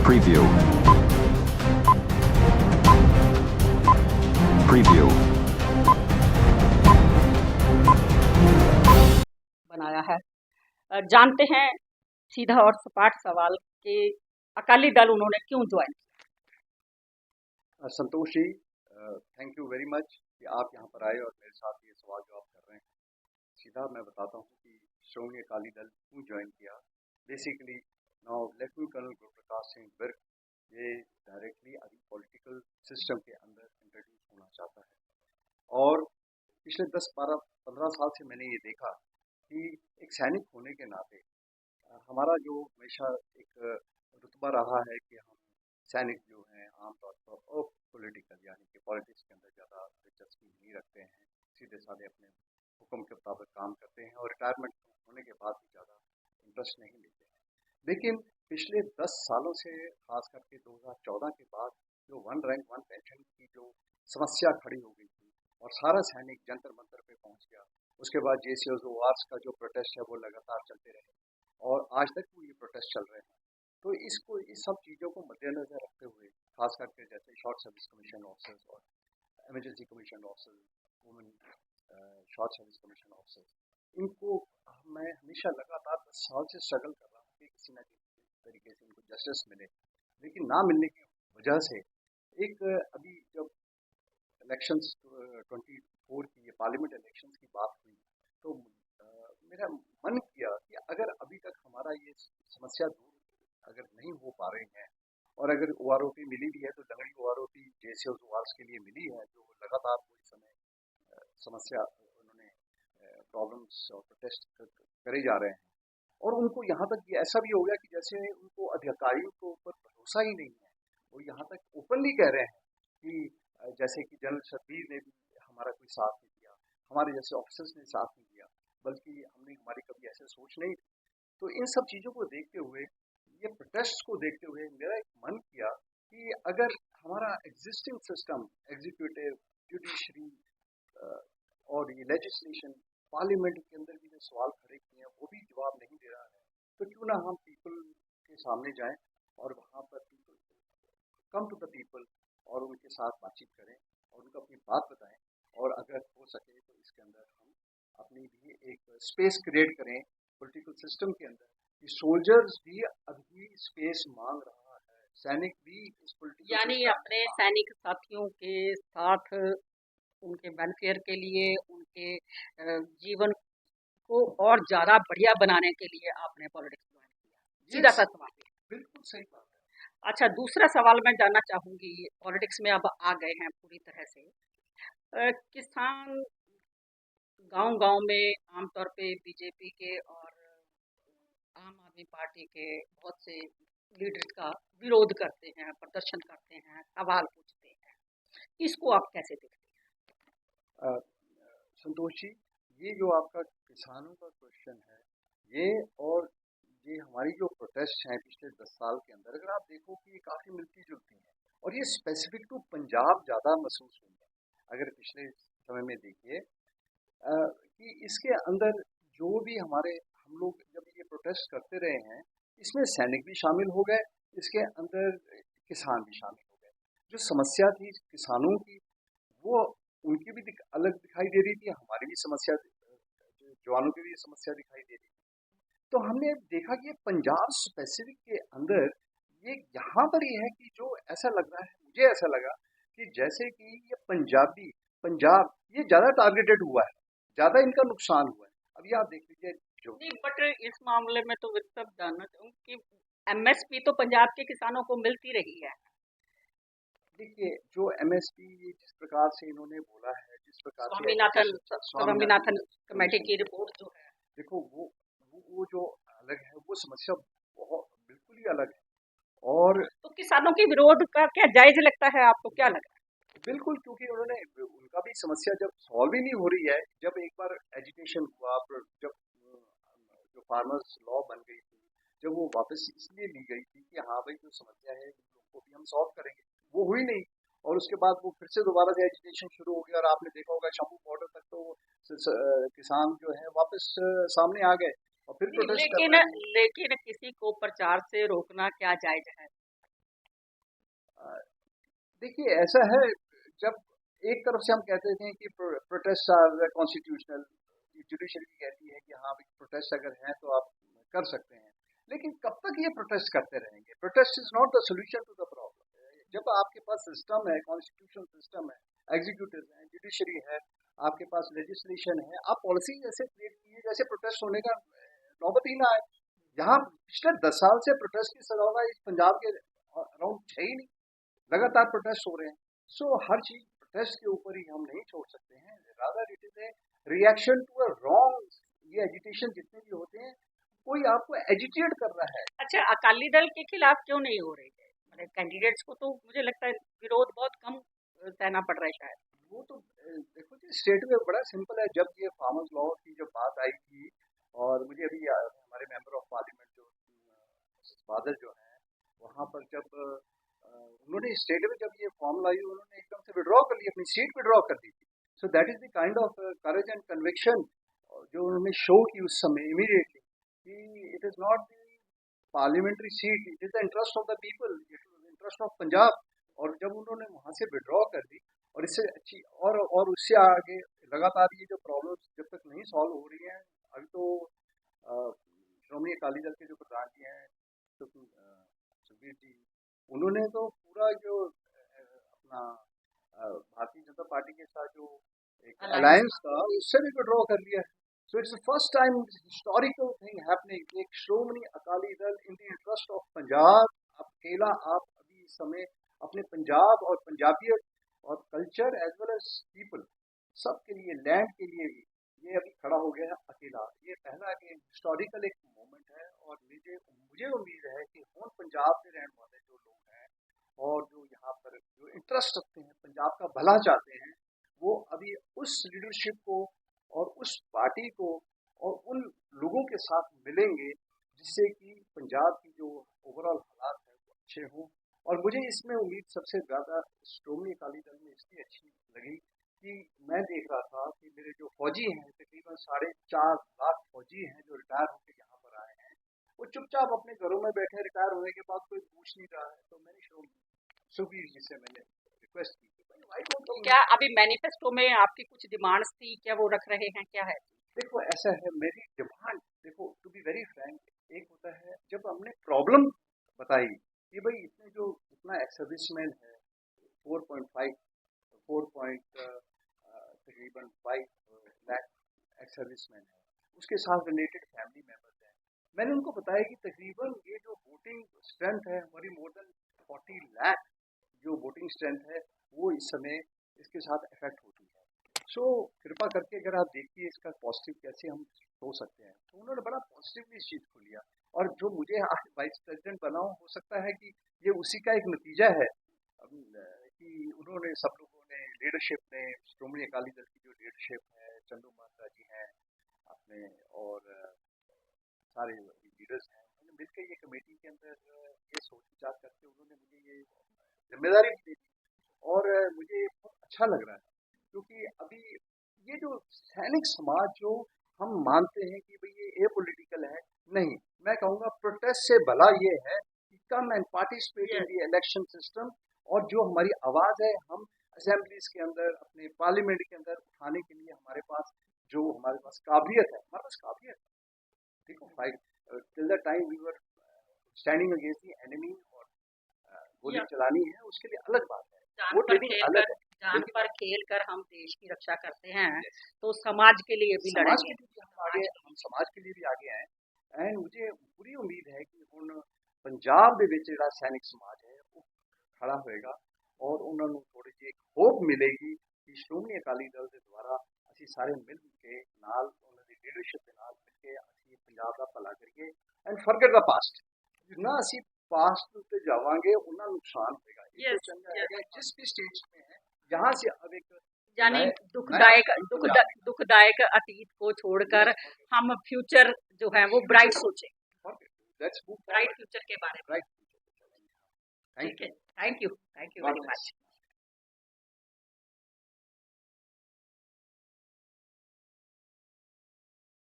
Preview. Preview. बनाया है। जानते हैं सीधा और सपाट सवाल कि अकाली दल उन्होंने क्यों ज्वाइन किया। Santosh ji, thank you very much कि आप यहाँ पर आए और मेरे साथ ये सवाल जो आप कर रहे हैं। सीधा मैं बताता हूँ कि श्रोमणी अकाली दल क्यों ज्वाइन किया। Basically now lieutenant colonel Gurprakash Singh Virk ये डायरेक्टली अभी पॉलिटिकल सिस्टम के अंदर इंट्रोड्यूस होना चाहता है और पिछले 10-12-15 साल से मैंने ये देखा कि एक सैनिक होने के नाते हमारा जो हमेशा एक रुतबा रहा है कि हम सैनिक जो हैं आमतौर पर पॉलिटिकल यानी कि पॉलिटिक्स के अंदर ज़्यादा दिलचस्पी नहीं रखते हैं, सीधे साधे अपने हुक्म के मुताबिक काम करते हैं और रिटायरमेंट होने के बाद भी ज़्यादा इंटरेस्ट नहीं लेते हैं। लेकिन पिछले 10 सालों से खास करके 2014 के बाद जो वन रैंक वन पेंशन की जो समस्या खड़ी हो गई थी और सारा सैनिक जंतर मंतर पे पहुंच गया, उसके बाद JCOs का जो प्रोटेस्ट है वो लगातार चलते रहे और आज तक वो ये प्रोटेस्ट चल रहे हैं। तो इसको इस सब चीज़ों को मद्देनजर रखते हुए खास करके जैसे शॉर्ट सर्विस कमीशन ऑफिसर्स और emergency commission officers, women short service commission officers, इनको मैं हमेशा लगातार 10 साल से स्ट्रगल कर रहा हूँ कि किसी न किसी तरीके से इनको जस्टिस मिले, लेकिन ना मिलने की वजह से एक अभी जब इलेक्शंस 24 की ये पार्लियामेंट इलेक्शंस की बात हुई तो मेरा मन किया कि अगर अभी तक हमारा ये समस्या दूर अगर नहीं हो पा रही हैं और अगर OROP मिली भी है तो लंगड़ी OROP JCOs के लिए मिली है जो लगातार वो इस समय समस्या उन्होंने प्रॉब्लम्स और प्रोटेस्ट करे जा रहे हैं और उनको यहाँ तक ये ऐसा भी हो गया कि जैसे उनको अधिकारियों के ऊपर भरोसा ही नहीं है। वो यहाँ तक ओपनली कह रहे हैं कि जैसे कि जनरल शब्बीर ने भी हमारा कोई साथ नहीं दिया, हमारे जैसे ऑफिसर्स ने साथ नहीं दिया, बल्कि हमारी कभी ऐसे सोच नहीं थी। तो इन सब चीज़ों को देखते हुए, ये प्रोटेस्ट को देखते हुए मेरा एक मन किया कि अगर हमारा एग्जिस्टिंग सिस्टम एग्जीक्यूटिव, जुडिशरी और ये लेजिस्लेशन पार्लियामेंट के अंदर भी जो सवाल खड़े किए हैं वो भी जवाब नहीं दे रहा है, तो क्यों ना हम पीपल के सामने जाएं और वहाँ पर people come to the people और उनके साथ बातचीत करें और उनको अपनी बात बताएं और अगर हो सके तो इसके अंदर हम अपनी भी एक स्पेस क्रिएट करें पॉलिटिकल सिस्टम के अंदर कि सोल्जर्स भी अभी स्पेस मांग रहा है, सैनिक भी इस पॉलिटिकल यानी अपने सैनिक साथियों के साथ उनके वेलफेयर के लिए, उनके जीवन को और ज़्यादा बढ़िया बनाने के लिए आपने पॉलिटिक्स ज्वाइन किया। सीधा सा सवाल है। बिल्कुल सही बात है। अच्छा, दूसरा सवाल मैं जानना चाहूँगी, पॉलिटिक्स में अब आ गए हैं पूरी तरह से। किसान गांव-गांव में आमतौर पे बीजेपी के और आम आदमी पार्टी के बहुत से लीडर्स का विरोध करते हैं, प्रदर्शन करते हैं, सवाल पूछते हैं। इसको आप कैसे देखते हैं? संतोष जी, ये जो आपका किसानों का क्वेश्चन है, ये और ये हमारी जो प्रोटेस्ट हैं पिछले 10 साल के अंदर, अगर आप देखो कि ये काफ़ी मिलती जुलती हैं और ये स्पेसिफिक टू पंजाब ज़्यादा महसूस हुई है। अगर पिछले समय में देखिए कि इसके अंदर जो भी हम लोग जब ये प्रोटेस्ट करते रहे हैं, इसमें सैनिक भी शामिल हो गए, इसके अंदर किसान भी शामिल हो गए। जो समस्या थी किसानों की वो उनकी भी अलग दिखाई दे रही थी, हमारी भी समस्या जवानों की भी समस्या दिखाई दे रही थी। तो हमने देखा कि ये पंजाब स्पेसिफिक के अंदर ये यहाँ पर ये है कि जो ऐसा लग रहा है, मुझे ऐसा लगा कि जैसे कि ये पंजाब ये ज़्यादा टारगेटेड हुआ है, ज़्यादा इनका नुकसान हुआ है। अभी आप देख लीजिए जो नहीं, बट इस मामले में तो विकल्प जानना चाहूँगी कि MSP तो पंजाब के किसानों को मिलती रही है। देखिए जो MSP जिस प्रकार से इन्होंने बोला है, जिस प्रकार से स्वामीनाथन कमेटी की रिपोर्ट जो है, देखो वो जो अलग है वो समस्या बहुत बिल्कुल ही अलग है और तो किसानों के विरोध का क्या जायज लगता है आपको, क्या लग रहा है? बिल्कुल, क्योंकि उनका भी समस्या जब सॉल्व ही नहीं हो रही है, जब एक बार एजिटेशन हुआ, जब जो फार्मर्स लॉ बन गई थी, जब वो वापस इसलिए ली गई थी कि हाँ भाई जो समस्या है उनको भी हम सॉल्व करेंगे, वो हुई नहीं और उसके बाद वो फिर से दोबारा से एजिटेशन शुरू हो गया और आपने देखा होगा शंभू बॉर्डर तक तो किसान जो है वापस सामने आ गए और फिर प्रोटेस्ट कर रहे हैं। लेकिन किसी को प्रचार से रोकना क्या जायज है? देखिए ऐसा है, जब एक तरफ से हम कहते थे कि प्रोटेस्ट आर कॉन्स्टिट्यूशनल, जुडिशरी भी कहती है कि हाँ भाई प्रोटेस्ट अगर है तो आप कर सकते हैं, लेकिन कब तक ये प्रोटेस्ट करते रहेंगे? Protest is not the solution to the problem. जब आपके पास सिस्टम है, कॉन्स्टिट्यूशन सिस्टम है, एग्जीक्यूटिव है, जुडिशरी है, आपके पास लेजिस्लेशन है, आप पॉलिसी ऐसे क्रिएट कीजिए जैसे प्रोटेस्ट होने का नौबत ही ना आए। यहाँ पिछले 10 साल से प्रोटेस्ट की सलावा इस पंजाब के अराउंड है ही नहीं, लगातार प्रोटेस्ट हो रहे हैं। सो हर चीज प्रोटेस्ट के ऊपर ही हम नहीं छोड़ सकते हैं, rather it is a reaction to a wrong. ये एजिटेशन जितने भी होते हैं, कोई आपको एजिटेट कर रहा है। अच्छा, अकाली दल के खिलाफ क्यों नहीं हो रही है? मतलब कैंडिडेट्स को तो मुझे लगता है विरोध बहुत कम सहना पड़ रहा है शायद। वो तो देखो जी, स्टेट में बड़ा सिंपल है। जब ये फार्मर्स लॉ की जब बात आई थी, और मुझे अभी हमारे मेंबर ऑफ पार्लियामेंट जो बादल जो हैं, वहाँ पर जब उन्होंने स्टेट में जब ये फॉर्म लाई, उन्होंने एकदम से विड्रॉ कर ली, अपनी सीट विड्रॉ कर दी थी। So that is the kind of courage and conviction जो उन्होंने शो की उस समय इमीडिएटली, कि it is not the parliamentary seat, it is the interest of the people, it is the interest of Punjab. और जब उन्होंने वहाँ से विड्रॉ कर दी, और इससे अच्छी और उससे आगे लगातार ये जो प्रॉब्लम्स जब तक नहीं सॉल्व हो रही हैं, अभी तो श्रोमणी अकाली दल के जो प्रधान जी हैं सुखबीर जी, उन्होंने तो पूरा जो अपना भारतीय जनता पार्टी के साथ जो एक अलायंस था, उससे भी विड्रॉ कर लिया है। So it's the first time historical thing happening, एक श्रोमणी Akali Dal in the interest of Punjab, अकेला आप अभी इस समय अपने पंजाब और पंजाबियत और culture as well as people, सबके लिए, लैंड के लिए भी ये अभी खड़ा हो गया है अकेला। ये पहला एक हिस्टोरिकल एक मोमेंट है, और मुझे उम्मीद है कि हम पंजाब में रहने वाले जो लोग हैं और जो यहाँ पर जो इंटरेस्ट रखते हैं, पंजाब का भला चाहते हैं, वो अभी उस लीडरशिप को और उस पार्टी को और उन लोगों के साथ मिलेंगे, जिससे कि पंजाब की जो ओवरऑल हालात है वो अच्छे हों। और मुझे इसमें उम्मीद सबसे ज़्यादा श्रोमणी अकाली दल में इसलिए अच्छी लगी कि मैं देख रहा था कि मेरे जो फौजी हैं, तकरीबन 4.5 लाख फौजी हैं जो रिटायर होकर यहाँ पर आए हैं, वो चुपचाप अपने घरों में बैठे, रिटायर होने के बाद कोई पूछ नहीं रहा है। तो मैंने सुखबीर जी से मैंने रिक्वेस्ट की तो क्या अभी मैनिफेस्टो में आपकी कुछ डिमांड्स थी, क्या वो रख रहे हैं, क्या है? देखो ऐसा है, मेरी डिमांड, देखो टू बी वेरी फ्रैंक, एक होता है जब हमने प्रॉब्लम बताई कि भाई इतना एक्स सर्विसमैन है, 4.5 तकरीबन 5 लाख एक्स सर्विसमैन है, उसके साथ रिलेटेड फैमिली मेम्बर्स हैं। मैंने उनको बताया कि तकरीबन ये जो वोटिंग स्ट्रेंथ है हमारी, मोर देन 40 लाख जो वोटिंग स्ट्रेंथ है, वो इस समय इसके साथ इफेक्ट होती है। सो कृपा करके अगर आप देखिए इसका पॉजिटिव कैसे हम हो सकते हैं। तो उन्होंने बड़ा पॉजिटिवली इस चीज़ को लिया, और जो मुझे आज वाइस प्रेसिडेंट बनाऊं, हो सकता है कि ये उसी का एक नतीजा है कि उन्होंने, सब लोगों ने, लीडरशिप ने, श्रोमणी अकाली दल की जो लीडरशिप है, चंदू मात्रा जी हैं अपने, और सारे लीडर्स हैं, उन्होंने मिलकर ये कमेटी के अंदर ये सोच विचार करके उन्होंने मुझे ये जिम्मेदारी भी दी थी। और मुझे बहुत अच्छा लग रहा है, क्योंकि अभी ये जो सैनिक समाज जो हम मानते हैं कि भाई ये एपॉलिटिकल है, नहीं, मैं कहूँगा प्रोटेस्ट से भला ये है कि come and participate in the election system, और जो हमारी आवाज़ है हम असेंबलीज के अंदर, अपने पार्लियामेंट के अंदर उठाने के लिए हमारे पास काबिलियत है, हमारे पास काबिलियत है। देखो fight till the time we were standing against the enemy, और गोली चलानी है, उसके लिए अलग बात है, वो ट्रेनिंग अलग है। जान पर खेल कर हम देश की रक्षा करते हैं, तो समाज के लिए भी लड़ेंगे, हम समाज के लिए भी आगे आए। एंड मुझे पूरी उम्मीद है कि ਹੁਣ पंजाब ਦੇ ਵਿੱਚ ਜਿਹੜਾ सैनिक समाज है वो खड़ा होएगा, और उन्होंने थोड़ी जी एक होप मिलेगी कि श्रोमणी अकाली दल के द्वारा ਅਸੀਂ ਸਾਰੇ ਮਿਲ ਕੇ ਨਾਲ ਉਹਨਾਂ ਦੀ ਲੀਡਰਸ਼ਿਪ ਦੇ ਨਾਲ ਮਿਲ ਕੇ ਅਸੀਂ ਪੰਜਾਬ ਦਾ ਭਲਾ ਕਰੀਏ, ਐਂਡ ਫॉरगेट द पास्ट। जितना ਅਸੀਂ पास्ट ਉੱਤੇ ਜਾਵਾਂਗੇ ਉਹਨਾਂ ਨੁਕਸਾਨ ਹੋਏਗਾ। ਇਹ ਚੰਗਾ है जिस भी स्टेज में है, यहाँ से अब एक यानी दुखदायक अतीत को छोड़कर हम फ्यूचर जो है वो ब्राइट सोचें, ब्राइट फ्यूचर के बारे में। ठीक है, थैंक यू वेरी मच।